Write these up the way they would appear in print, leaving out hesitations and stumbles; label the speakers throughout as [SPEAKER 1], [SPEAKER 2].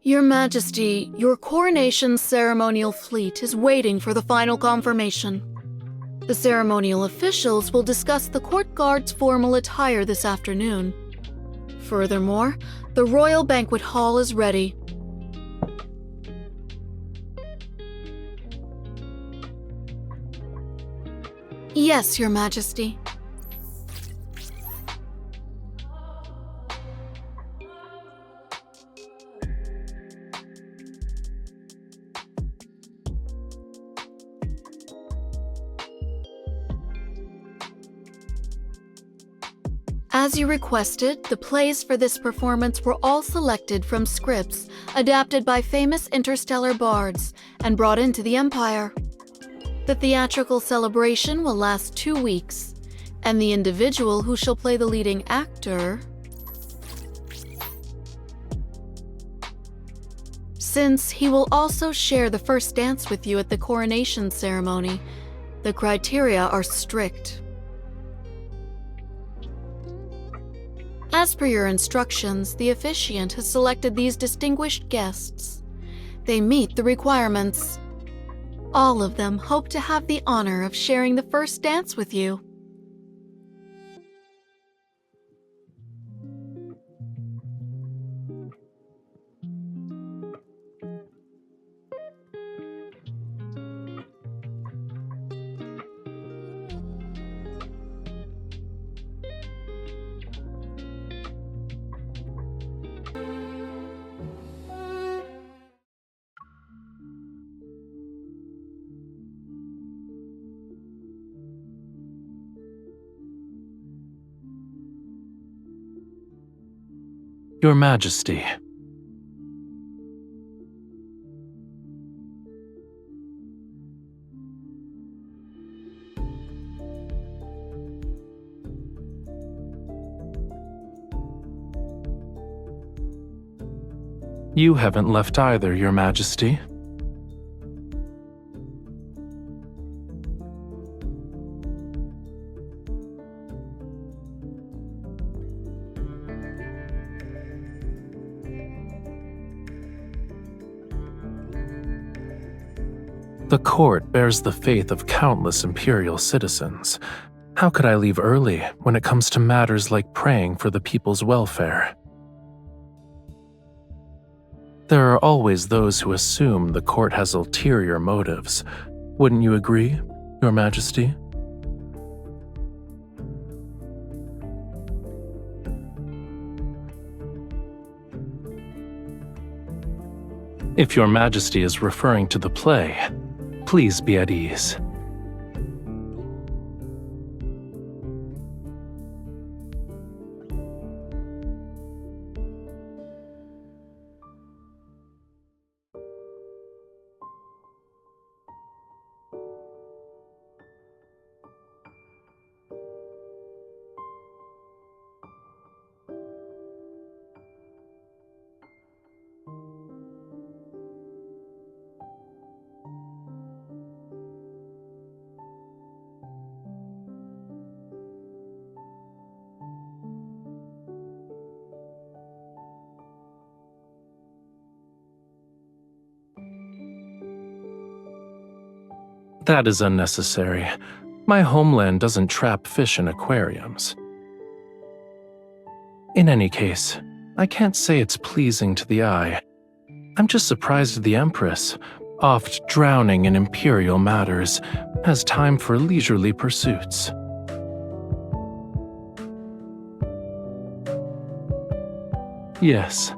[SPEAKER 1] Your Majesty, your coronation ceremonial fleet is waiting for the final confirmation. The ceremonial officials will discuss the court guard's formal attire this afternoon. Furthermore, the royal banquet hall is ready. Yes, Your Majesty. As you requested, the plays for this performance were all selected from scripts adapted by famous interstellar bards and brought into the Empire. The theatrical celebration will last 2 weeks, and the individual who shall play the leading actor, since he will also share the first dance with you at the coronation ceremony, the criteria are strict. As per your instructions, the officiant has selected these distinguished guests. They meet the requirements. All of them hope to have the honor of sharing the first dance with you.
[SPEAKER 2] Your Majesty. You haven't left either, Your Majesty. The court bears the faith of countless imperial citizens. How could I leave early when it comes to matters like praying for the people's welfare? There are always those who assume the court has ulterior motives. Wouldn't you agree, Your Majesty? If Your Majesty is referring to the play, please be at ease. That is unnecessary. My homeland doesn't trap fish in aquariums. In any case, I can't say it's pleasing to the eye. I'm just surprised the Empress, oft drowning in imperial matters, has time for leisurely pursuits. Yes,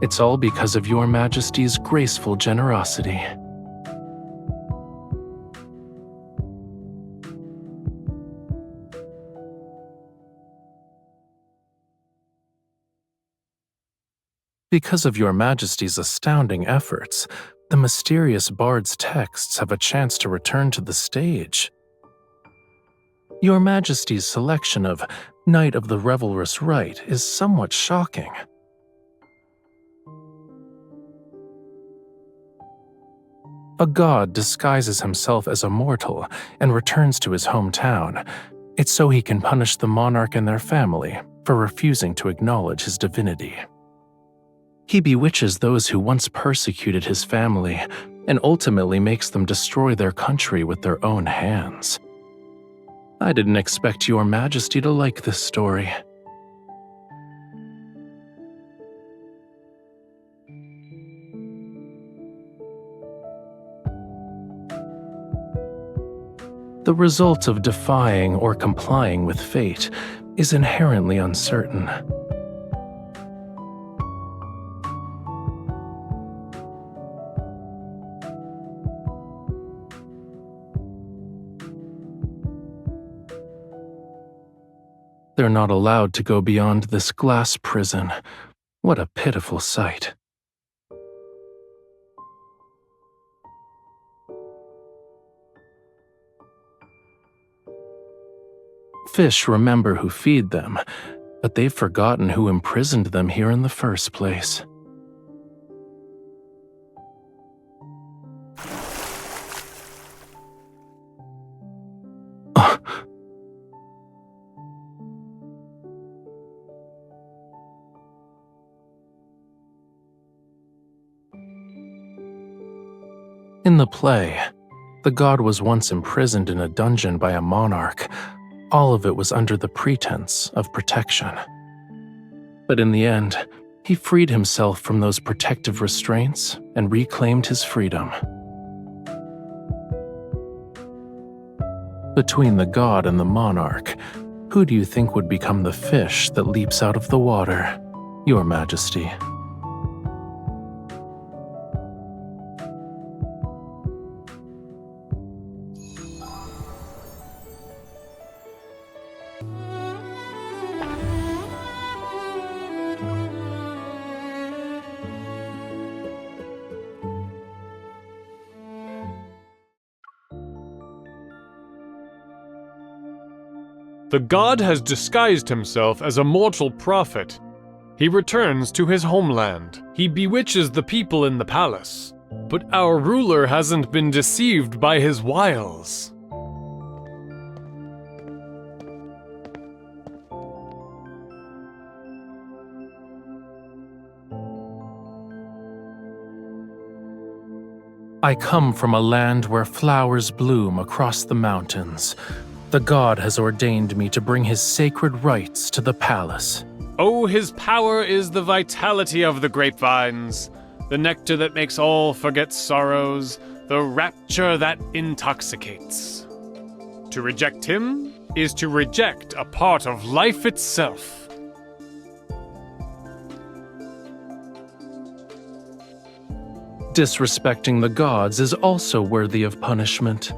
[SPEAKER 2] it's all because of Your Majesty's graceful generosity. Because of Your Majesty's astounding efforts, the mysterious bard's texts have a chance to return to the stage. Your Majesty's selection of Knight of the Revelrous Rite is somewhat shocking. A god disguises himself as a mortal and returns to his hometown. It's so he can punish the monarch and their family for refusing to acknowledge his divinity. He bewitches those who once persecuted his family and ultimately makes them destroy their country with their own hands. I didn't expect Your Majesty to like this story. The result of defying or complying with fate is inherently uncertain. They're not allowed to go beyond this glass prison. What a pitiful sight. Fish remember who feed them, but they've forgotten who imprisoned them here in the first place. In the play, the god was once imprisoned in a dungeon by a monarch. All of it was under the pretense of protection. But in the end, he freed himself from those protective restraints and reclaimed his freedom. Between the god and the monarch, who do you think would become the fish that leaps out of the water, Your Majesty?
[SPEAKER 3] The god has disguised himself as a mortal prophet. He returns to his homeland. He bewitches the people in the palace. But our ruler hasn't been deceived by his wiles.
[SPEAKER 2] I come from a land where flowers bloom across the mountains. The god has ordained me to bring his sacred rites to the palace.
[SPEAKER 3] Oh, his power is the vitality of the grapevines, the nectar that makes all forget sorrows, the rapture that intoxicates. To reject him is to reject a part of life itself.
[SPEAKER 2] Disrespecting the gods is also worthy of punishment.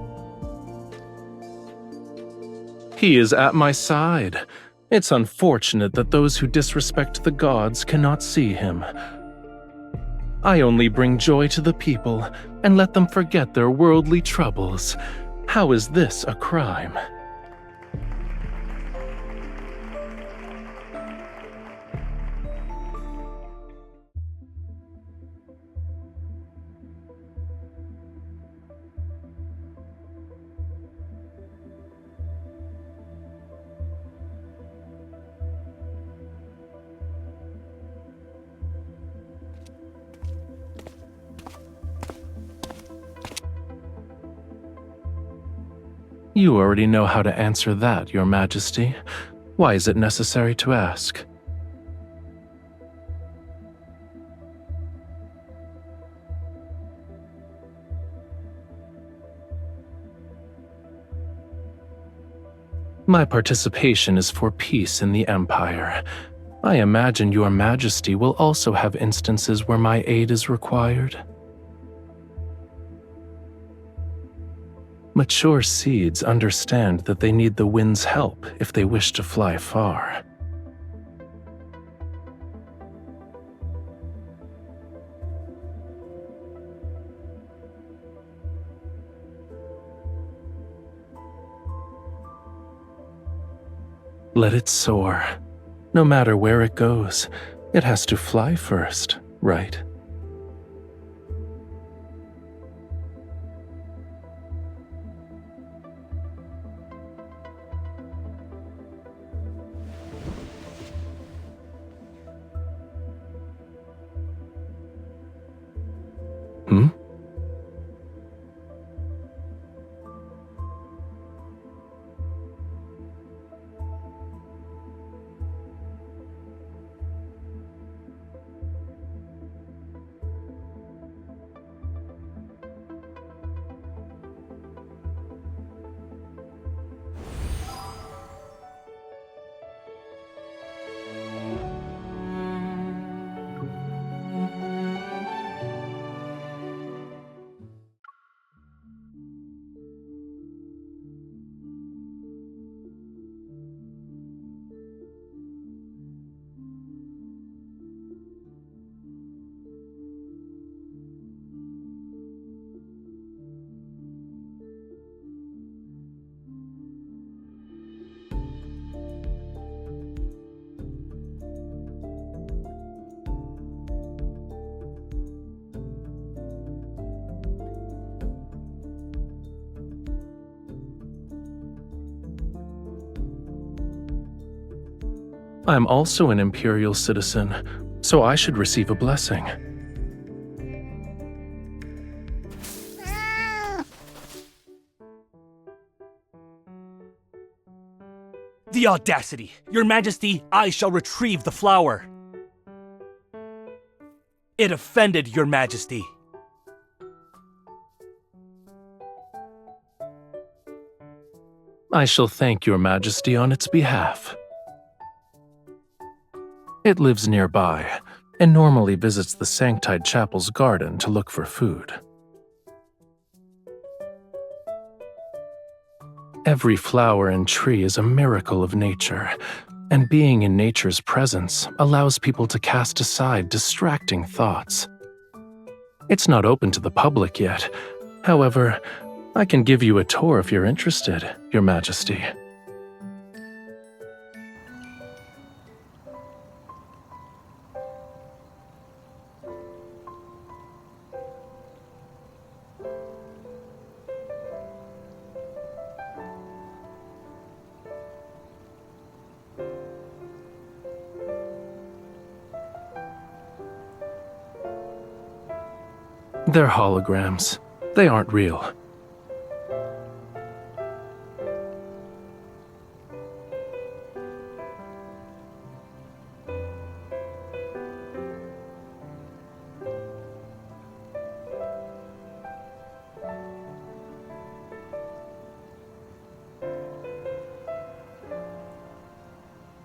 [SPEAKER 2] He is at my side. It's unfortunate that those who disrespect the gods cannot see him. I only bring joy to the people and let them forget their worldly troubles. How is this a crime? You already know how to answer that, Your Majesty. Why is it necessary to ask? My participation is for peace in the Empire. I imagine Your Majesty will also have instances where my aid is required. Mature seeds understand that they need the wind's help if they wish to fly far. Let it soar. No matter where it goes, it has to fly first, right? I am also an imperial citizen, so I should receive a blessing.
[SPEAKER 4] The audacity! Your Majesty, I shall retrieve the flower. It offended Your Majesty.
[SPEAKER 2] I shall thank Your Majesty on its behalf. It lives nearby, and normally visits the Sanctide Chapel's garden to look for food. Every flower and tree is a miracle of nature, and being in nature's presence allows people to cast aside distracting thoughts. It's not open to the public yet. However, I can give you a tour if you're interested, Your Majesty. They're holograms. They aren't real.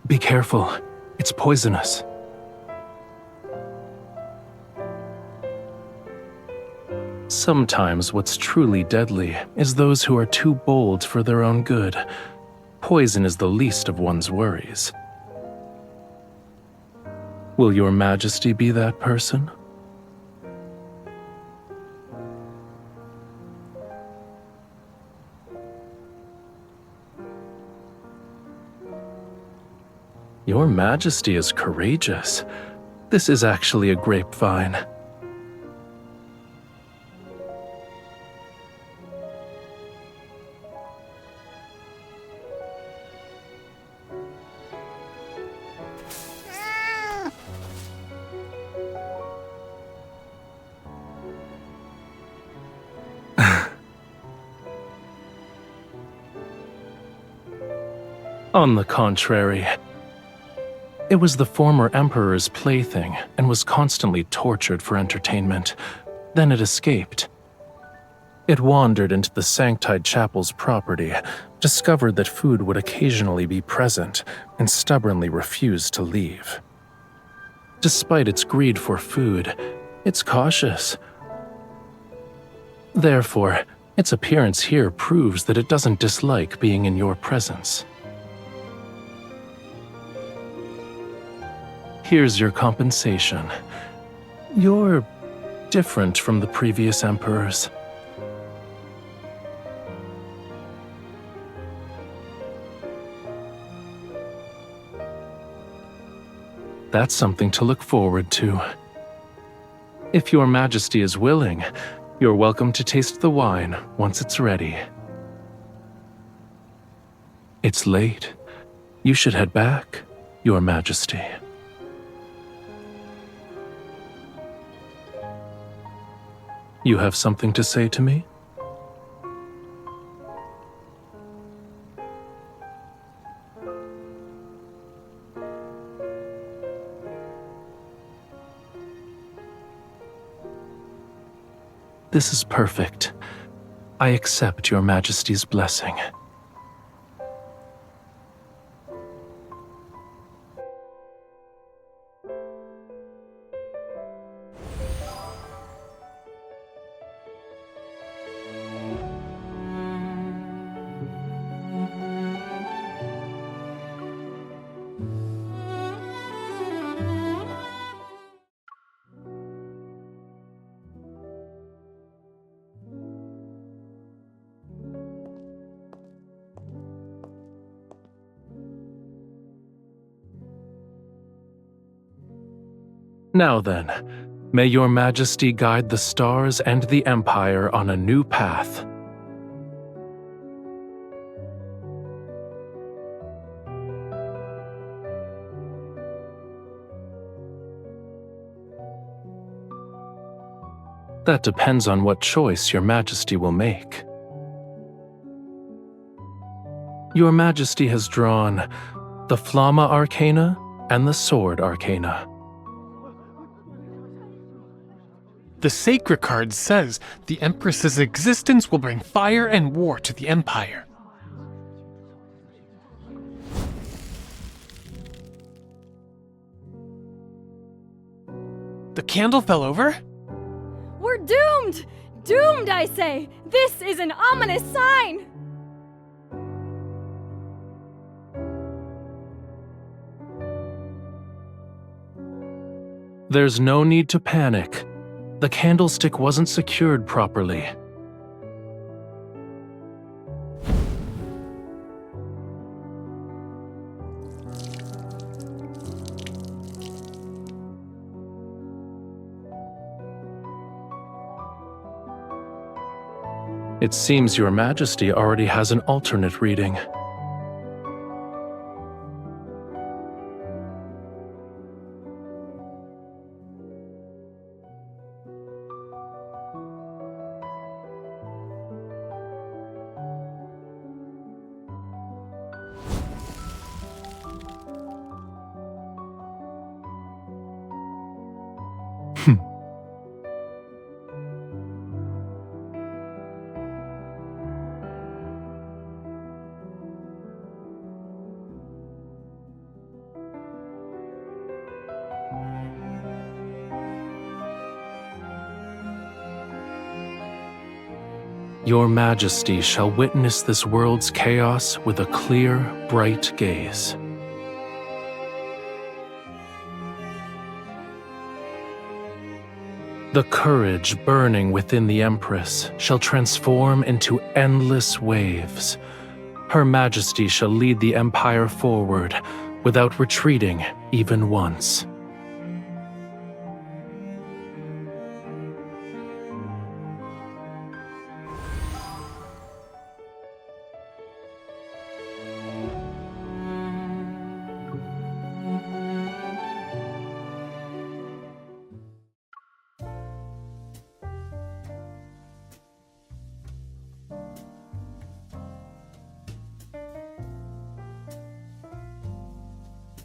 [SPEAKER 2] Be careful. It's poisonous. Sometimes what's truly deadly is those who are too bold for their own good. Poison is the least of one's worries. Will Your Majesty be that person? Your Majesty is courageous. This is actually a grapevine. On the contrary, it was the former emperor's plaything and was constantly tortured for entertainment. Then it escaped. It wandered into the Sanctide Chapel's property, discovered that food would occasionally be present, and stubbornly refused to leave. Despite its greed for food, it's cautious. Therefore, its appearance here proves that it doesn't dislike being in your presence. Here's your compensation. You're different from the previous emperors. That's something to look forward to. If Your Majesty is willing, you're welcome to taste the wine once it's ready. It's late. You should head back, Your Majesty. You have something to say to me? This is perfect. I accept Your Majesty's blessing. Now then, may Your Majesty guide the stars and the Empire on a new path. That depends on what choice your Majesty will make. Your Majesty has drawn the Flamma Arcana and the Sword Arcana.
[SPEAKER 3] The Sacred card says the Empress's existence will bring fire and war to the Empire. The candle fell over?
[SPEAKER 5] We're doomed! Doomed, I say! This is an ominous sign!
[SPEAKER 2] There's no need to panic. The candlestick wasn't secured properly. It seems your Majesty already has an alternate reading. Your Majesty shall witness this world's chaos with a clear, bright gaze. The courage burning within the Empress shall transform into endless waves. Her Majesty shall lead the Empire forward without retreating even once.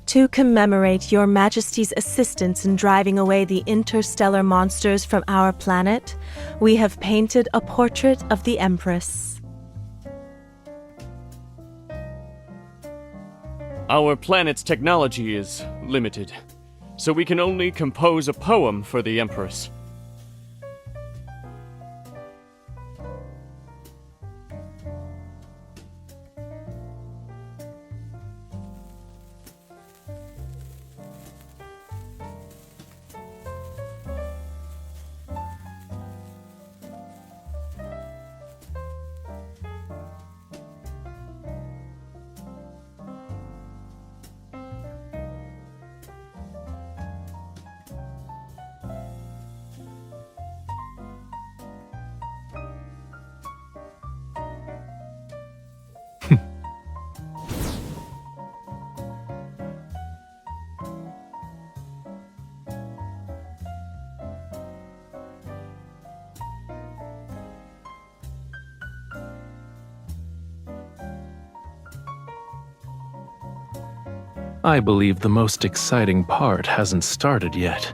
[SPEAKER 6] To commemorate Your Majesty's assistance in driving away the interstellar monsters from our planet, we have painted a portrait of the Empress.
[SPEAKER 7] Our planet's technology is limited, so we can only compose a poem for the Empress.
[SPEAKER 2] I believe the most exciting part hasn't started yet.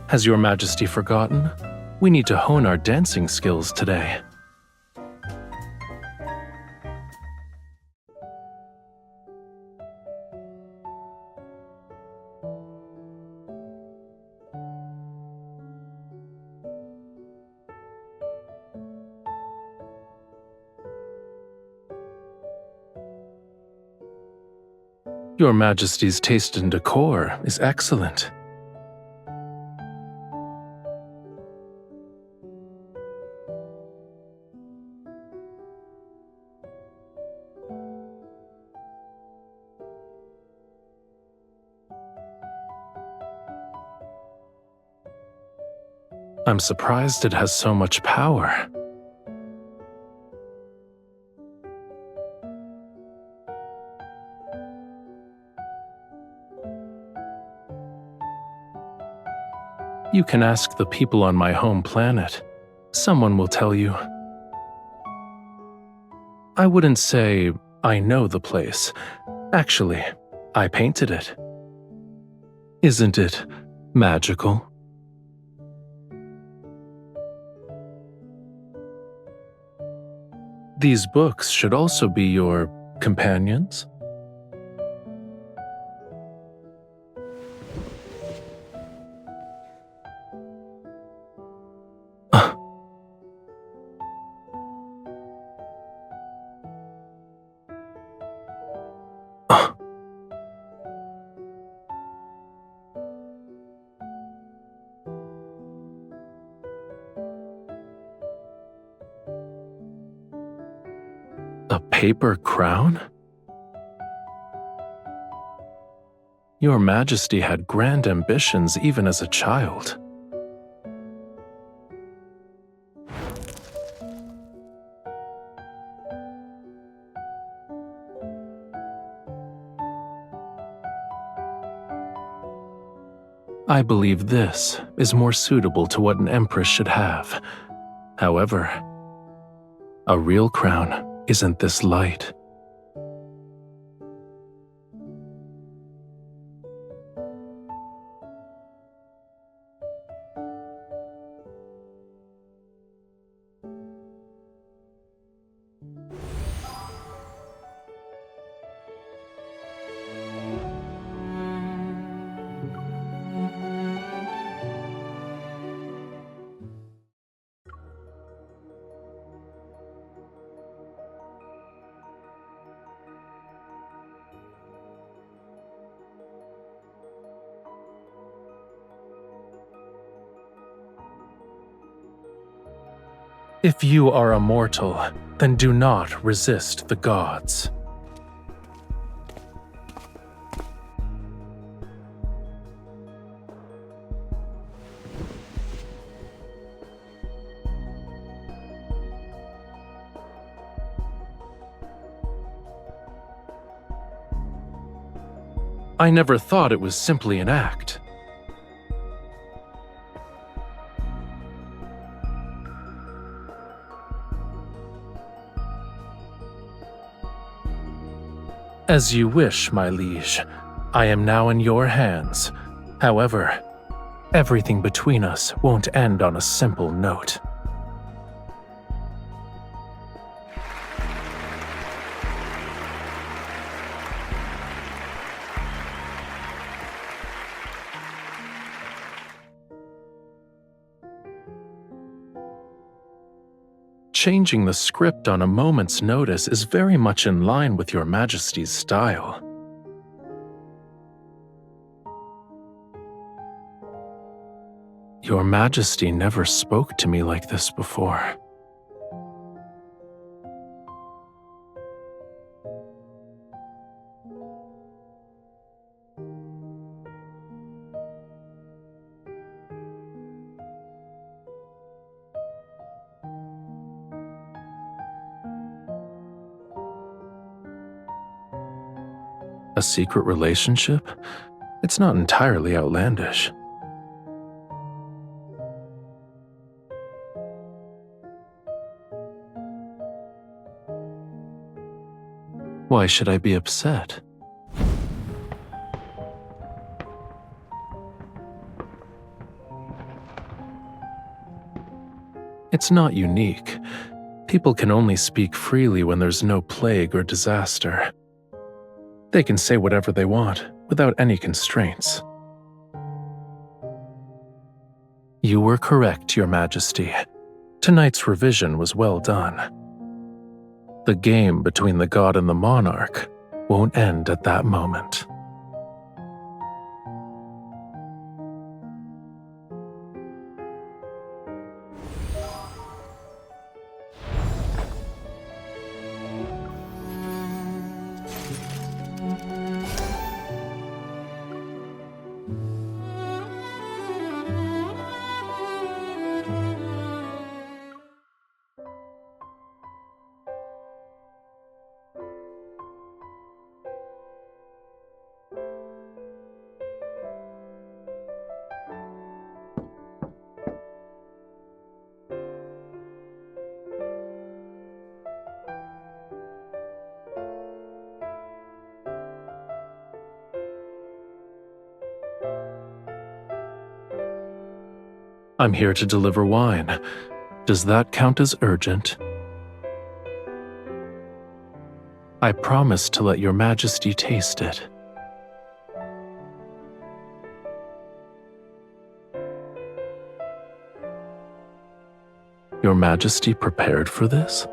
[SPEAKER 2] Has Your Majesty forgotten? We need to hone our dancing skills today. Your Majesty's taste in decor is excellent. I'm surprised it has so much power. You can ask the people on my home planet. Someone will tell you. I wouldn't say I know the place. Actually, I painted it. Isn't it magical? These books should also be your companions. A paper crown? Your Majesty had grand ambitions even as a child. I believe this is more suitable to what an empress should have. However, a real crown isn't this light. If you are a mortal, then do not resist the gods. I never thought it was simply an act. As you wish, my liege. I am now in your hands. However, everything between us won't end on a simple note. Changing the script on a moment's notice is very much in line with your Majesty's style. Your Majesty never spoke to me like this before. A secret relationship? It's not entirely outlandish. Why should I be upset? It's not unique. People can only speak freely when there's no plague or disaster. They can say whatever they want, without any constraints. You were correct, Your Majesty. Tonight's revision was well done. The game between the god and the monarch won't end at that moment. I'm here to deliver wine. Does that count as urgent? I promise to let your Majesty taste it. Your Majesty prepared for this?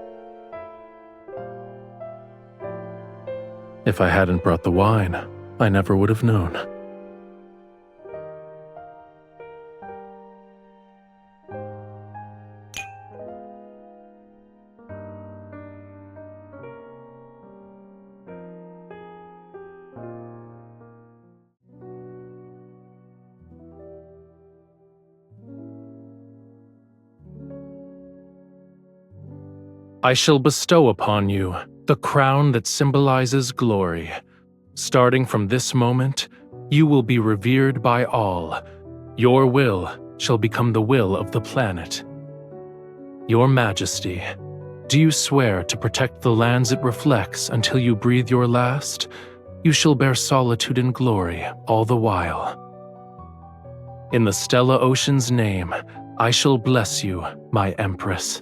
[SPEAKER 2] If I hadn't brought the wine, I never would have known. I shall bestow upon you the crown that symbolizes glory. Starting from this moment, you will be revered by all. Your will shall become the will of the planet. Your Majesty, do you swear to protect the lands it reflects until you breathe your last? You shall bear solitude and glory all the while. In the 𝓣𝓲𝓶𝓮𝓼𝓽𝓪𝓶𝓹's name, I shall bless you, my Empress.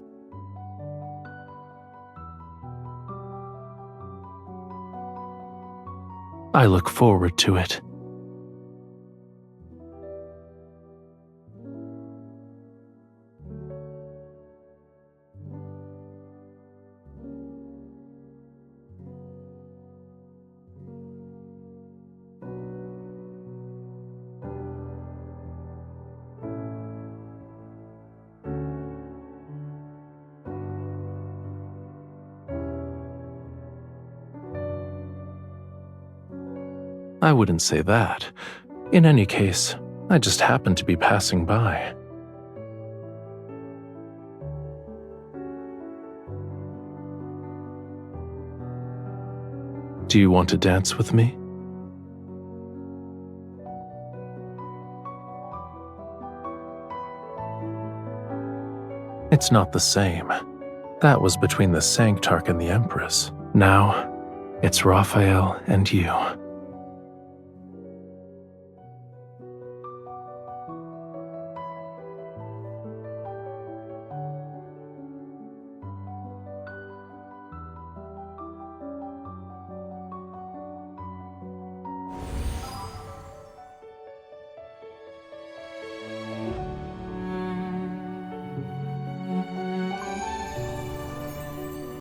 [SPEAKER 2] I look forward to it. I wouldn't say that. In any case, I just happened to be passing by. Do you want to dance with me? It's not the same. That was between the 𝓲𝓲𝓶𝓮𝓼𝓽𝓪𝓶𝓹 and the Empress. Now, it's Rafayel and you.